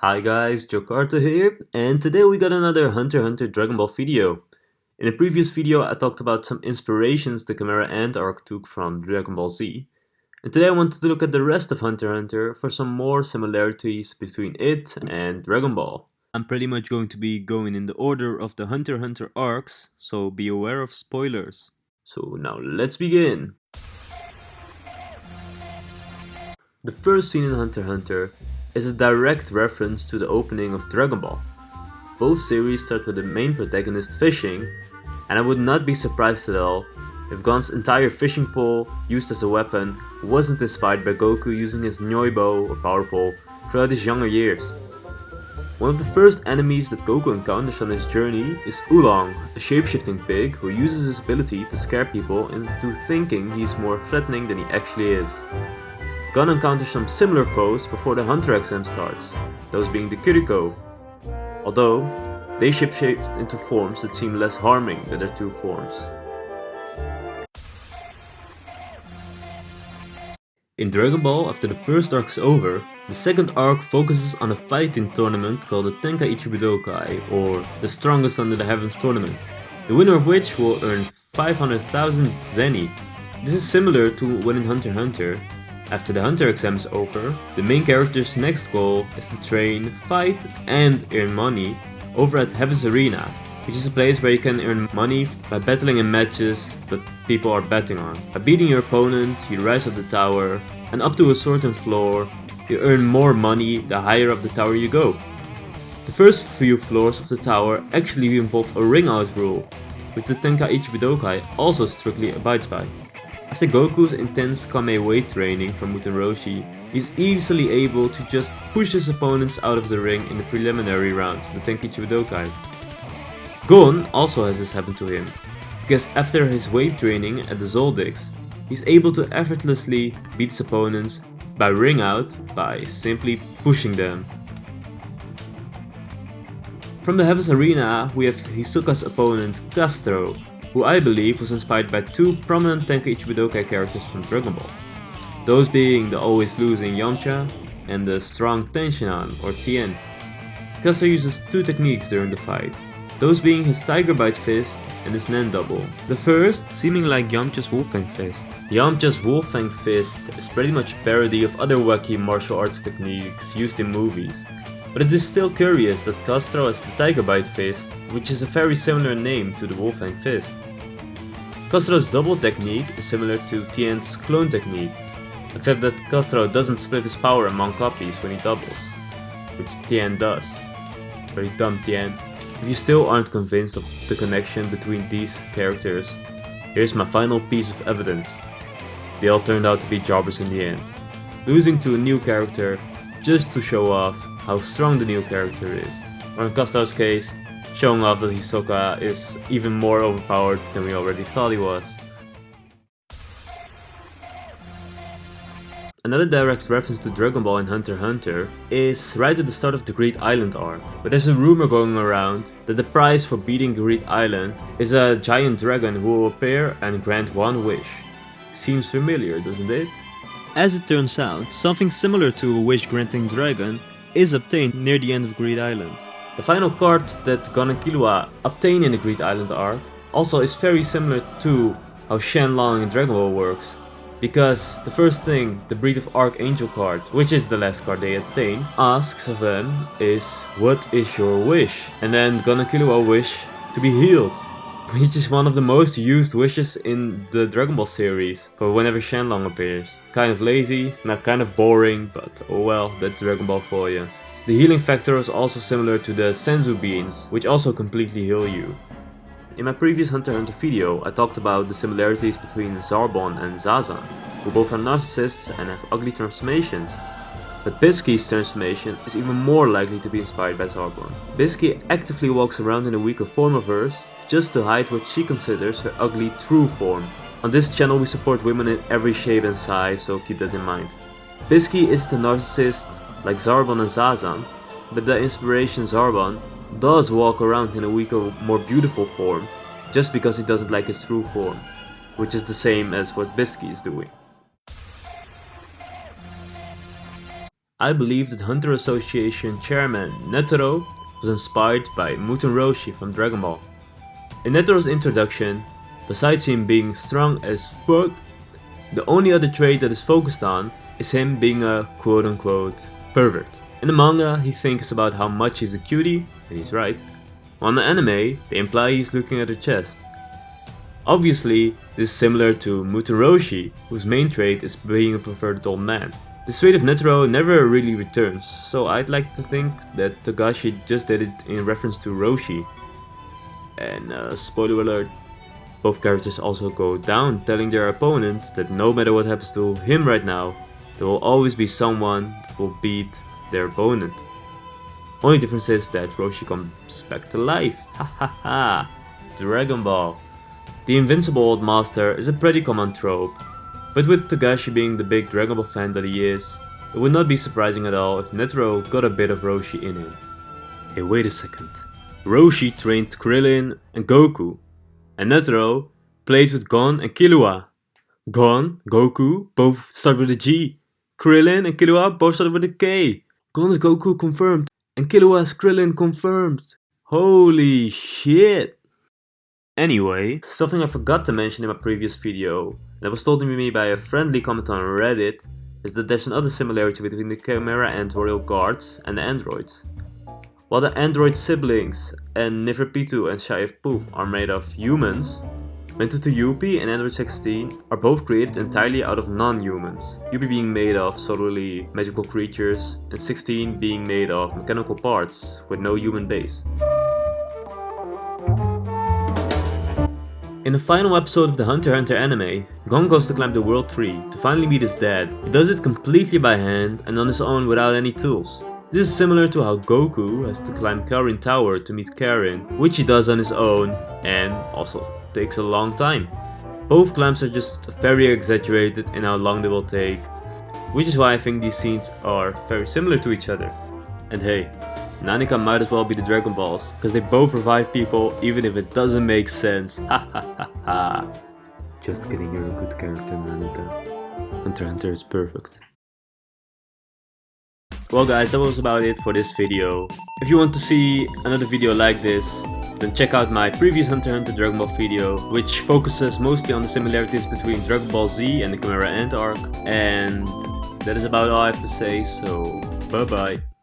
Hi guys, Jakarta here, and today we got another Hunter x Hunter Dragon Ball video. In a previous video I talked about some inspirations the Chimera Ant arc took from Dragon Ball Z, and today I wanted to look at the rest of Hunter x Hunter for some more similarities between it and Dragon Ball. I'm pretty much going to be going in the order of the Hunter x Hunter arcs, so be aware of spoilers. So now let's begin! The first scene in Hunter x Hunter is a direct reference to the opening of Dragon Ball. Both series start with the main protagonist fishing, and I would not be surprised at all if Gon's entire fishing pole used as a weapon wasn't inspired by Goku using his Nyoibo or power pole throughout his younger years. One of the first enemies that Goku encounters on his journey is Oolong, a shapeshifting pig who uses his ability to scare people into thinking he's more threatening than he actually is. Gon encounters some similar foes before the Hunter exam starts, those being the Kiriko, although they shapeshift into forms that seem less harming than their true forms. In Dragon Ball, after the first arc is over, the second arc focuses on a fighting tournament called the Tenkaichi Budokai, or the Strongest Under the Heavens tournament, the winner of which will earn 500,000 Zeni. This is similar to when in Hunter x Hunter, after the Hunter exam is over, the main character's next goal is to train, fight, and earn money over at Heaven's Arena, which is a place where you can earn money by battling in matches that people are betting on. By beating your opponent, you rise up the tower, and up to a certain floor, you earn more money the higher up the tower you go. The first few floors of the tower actually involve a ring out rule, which the Tenkaichi Budokai also strictly abides by. After Goku's intense Kame weight training from Muten Roshi, he's easily able to just push his opponents out of the ring in the preliminary round of the Tenkaichi Budokai. Gon also has this happen to him, because after his weight training at the Zoldyx, he's able to effortlessly beat his opponents by ring out by simply pushing them. From the Heaven's Arena, we have Hisoka's opponent Castro, who I believe was inspired by two prominent Tenkaichi Budokai characters from Dragon Ball, those being the always losing Yamcha and the strong Tenshinhan or Tien. Castro uses two techniques during the fight, those being his Tiger Bite Fist and his Nen Double. The first seeming like Yamcha's Wolfang Fist. Yamcha's Wolfang Fist is pretty much a parody of other wacky martial arts techniques used in movies, but it is still curious that Castro has the Tiger Bite Fist, which is a very similar name to the Wolfang Fist. Castro's double technique is similar to Tien's clone technique, except that Castro doesn't split his power among copies when he doubles, which Tien does. Very dumb Tien. If you still aren't convinced of the connection between these characters, here's my final piece of evidence. They all turned out to be jobbers in the end, losing to a new character just to show off how strong the new character is, or in Castro's case, showing off that Hisoka is even more overpowered than we already thought he was. Another direct reference to Dragon Ball in Hunter x Hunter is right at the start of the Great Island arc, where there's a rumor going around that the prize for beating Great Island is a giant dragon who will appear and grant one wish. Seems familiar, doesn't it? As it turns out, something similar to a wish-granting dragon is obtained near the end of Great Island. The final card that Gon and Killua obtain in the Great Island arc also is very similar to how Shenlong in Dragon Ball works, because the first thing the Breed of Archangel card, which is the last card they obtain, asks of them is, "What is your wish?" And then Gon and Killua wish to be healed, which is one of the most used wishes in the Dragon Ball series for whenever Shenlong appears. Kind of lazy, not kind of boring, but oh well, that's Dragon Ball for you. The healing factor is also similar to the Senzu beans, which also completely heal you. In my previous Hunter x Hunter video, I talked about the similarities between Zarbon and Zazan, who both are narcissists and have ugly transformations. But Bisky's transformation is even more likely to be inspired by Zarbon. Bisky actively walks around in a weaker form of hers, just to hide what she considers her ugly true form. On this channel we support women in every shape and size, so keep that in mind. Bisky is the narcissist like Zarbon and Zazan, but the inspiration Zarbon does walk around in a weaker, more beautiful form, just because he doesn't like his true form, which is the same as what Bisky is doing. I believe that Hunter Association chairman Netero was inspired by Muten Roshi from Dragon Ball. In Netero's introduction, besides him being strong as fuck, the only other trait that is focused on is him being a quote-unquote pervert. In the manga, he thinks about how much he's a cutie, and he's right, while in the anime, they imply he's looking at her chest. Obviously, this is similar to Muten Roshi, whose main trait is being a perverted old man. This trait of Netero never really returns, so I'd like to think that Togashi just did it in reference to Roshi. And spoiler alert, both characters also go down telling their opponent that no matter what happens to him right now, there will always be someone that will beat their opponent. Only difference is that Roshi comes back to life. Ha ha ha! Dragon Ball. The invincible old master is a pretty common trope, but with Togashi being the big Dragon Ball fan that he is, it would not be surprising at all if Netero got a bit of Roshi in him. Hey, wait a second. Roshi trained Krillin and Goku, and Netero played with Gon and Killua. Gon, Goku, both start with a G. Krillin and Killua both start with a K. Gon is Goku confirmed, and Killua is Krillin confirmed. Holy shit! Anyway, something I forgot to mention in my previous video, that was told to me by a friendly comment on Reddit, is that there's another similarity between the Chimera Ant Royal Guards and the androids. While the android siblings and Neferpitou and Shia Poof are made of humans, Mentutu Yuppie and Android 16 are both created entirely out of non-humans, Yuppie being made of solely magical creatures and 16 being made of mechanical parts with no human base. In the final episode of the Hunter x Hunter anime, Gon goes to climb the world tree to finally meet his dad. He does it completely by hand and on his own without any tools. This is similar to how Goku has to climb Karin Tower to meet Karin, which he does on his own and also takes a long time. Both climbs are just very exaggerated in how long they will take, which is why I think these scenes are very similar to each other. And hey, Nanika might as well be the Dragon Balls, because they both revive people even if it doesn't make sense. Ha ha ha ha. Just kidding, you're a good character, Nanika. Hunter x Hunter is perfect. Well guys, that was about it for this video. If you want to see another video like this, then check out my previous Hunter x Hunter Dragon Ball video, which focuses mostly on the similarities between Dragon Ball Z and the Chimera Ant arc. And that is about all I have to say, so bye bye.